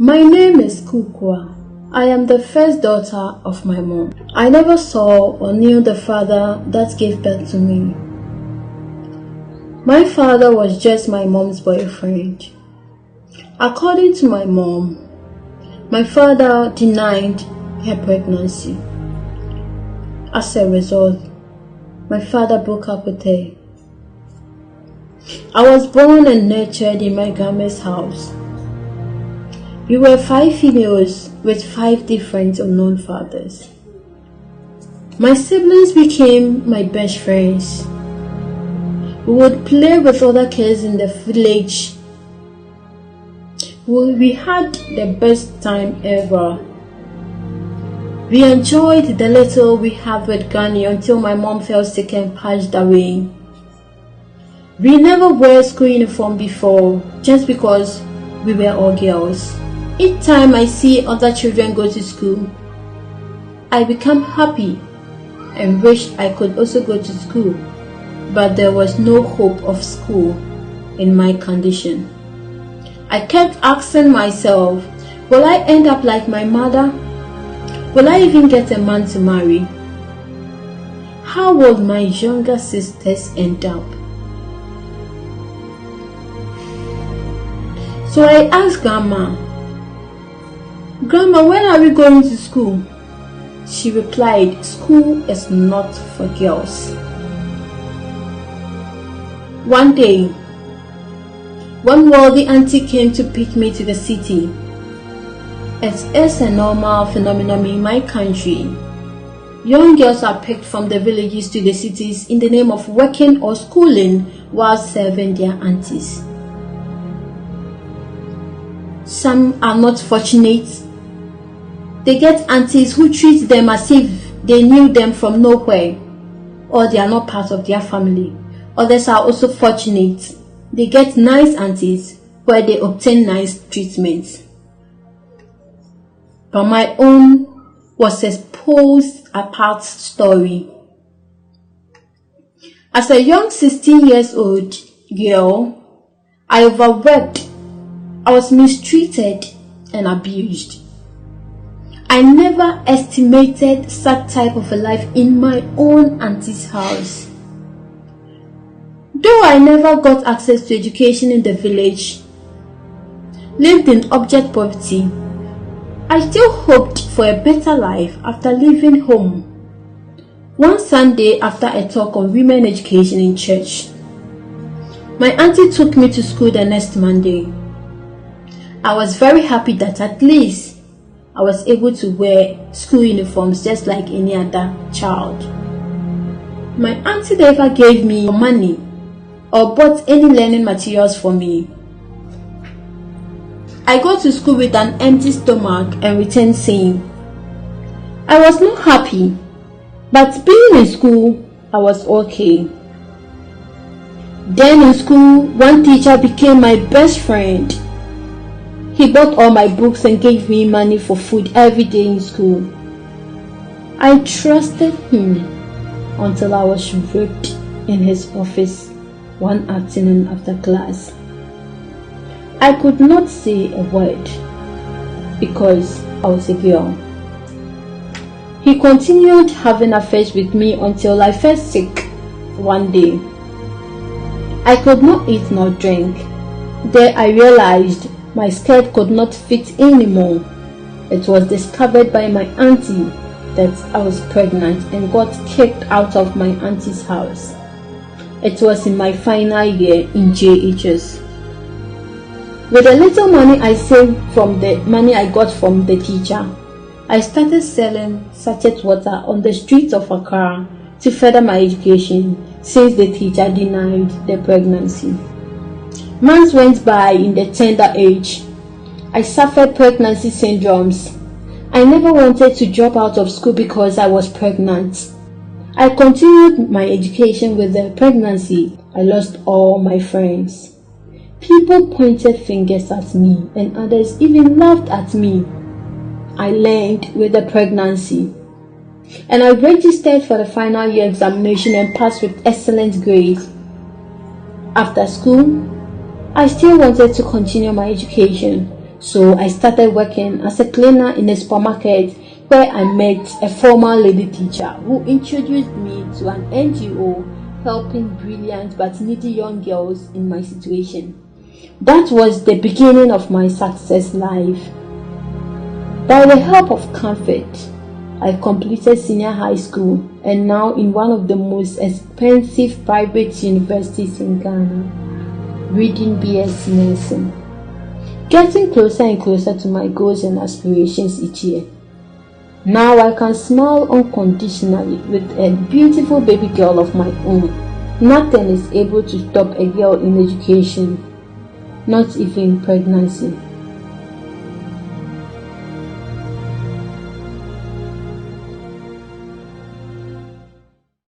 My name is Kukwa. I am the first daughter of my mom. I never saw or knew the father that gave birth to me. My father was just my mom's boyfriend. According to my mom, my father denied her pregnancy. As a result, my father broke up with her. I was born and nurtured in my grandma's house. We were 5 females with 5 different unknown fathers. My siblings became my best friends. We would play with other kids in the village. We had the best time ever. We enjoyed the little we had with Granny until my mom fell sick and passed away. We never wore school uniform before just because we were all girls. Each time I see other children go to school, I become happy and wish I could also go to school, but there was no hope of school in my condition. I kept asking myself, will I end up like my mother? Will I even get a man to marry? How will my younger sisters end up? So I asked Grandma, "Grandma, when are we going to school?" She replied, "School is not for girls." One day, one wealthy auntie came to pick me to the city. It is a normal phenomenon in my country. Young girls are picked from the villages to the cities in the name of working or schooling while serving their aunties. Some are not fortunate. They get aunties who treat them as if they knew them from nowhere, or they are not part of their family. Others are also fortunate. They get nice aunties where they obtain nice treatment. But my own was a post apart story. As a young 16 years old girl, I overworked. I was mistreated and abused. I never estimated such type of a life in my own auntie's house. Though I never got access to education in the village, lived in abject poverty, I still hoped for a better life after leaving home. One Sunday after a talk on women education in church, my auntie took me to school the next Monday. I was very happy that at least I was able to wear school uniforms just like any other child. My auntie never gave me money or bought any learning materials for me. I go to school with an empty stomach and returned saying, I was not happy, but being in school, I was okay. Then in school, one teacher became my best friend. He bought all my books and gave me money for food every day in school. I trusted him until I was raped in his office one afternoon after class. I could not say a word because I was a girl. He continued having affairs with me until I fell sick one day. I could not eat nor drink. There I realized my skirt could not fit anymore. It was discovered by my auntie that I was pregnant and got kicked out of my auntie's house. It was in my final year in JHS. With the little money I saved from the money I got from the teacher, I started selling sachet water on the streets of Accra to further my education since the teacher denied the pregnancy. Months went by in the tender age. I suffered pregnancy syndromes. I never wanted to drop out of school because I was pregnant. I continued my education with the pregnancy. I lost all my friends. People pointed fingers at me and others even laughed at me. I learned with the pregnancy. And I registered for the final year examination and passed with excellent grades. After school, I still wanted to continue my education, So I started working as a cleaner in a supermarket where I met a former lady teacher who introduced me to an NGO helping brilliant but needy young girls in my situation. That was the beginning of my success life. By the help of Comfort, I completed senior high school and now in one of the most expensive private universities in Ghana, reading BSc Nursing. Getting closer and closer to my goals and aspirations each year. Now I can smile unconditionally with a beautiful baby girl of my own. Nothing is able to stop a girl in education, not even pregnancy.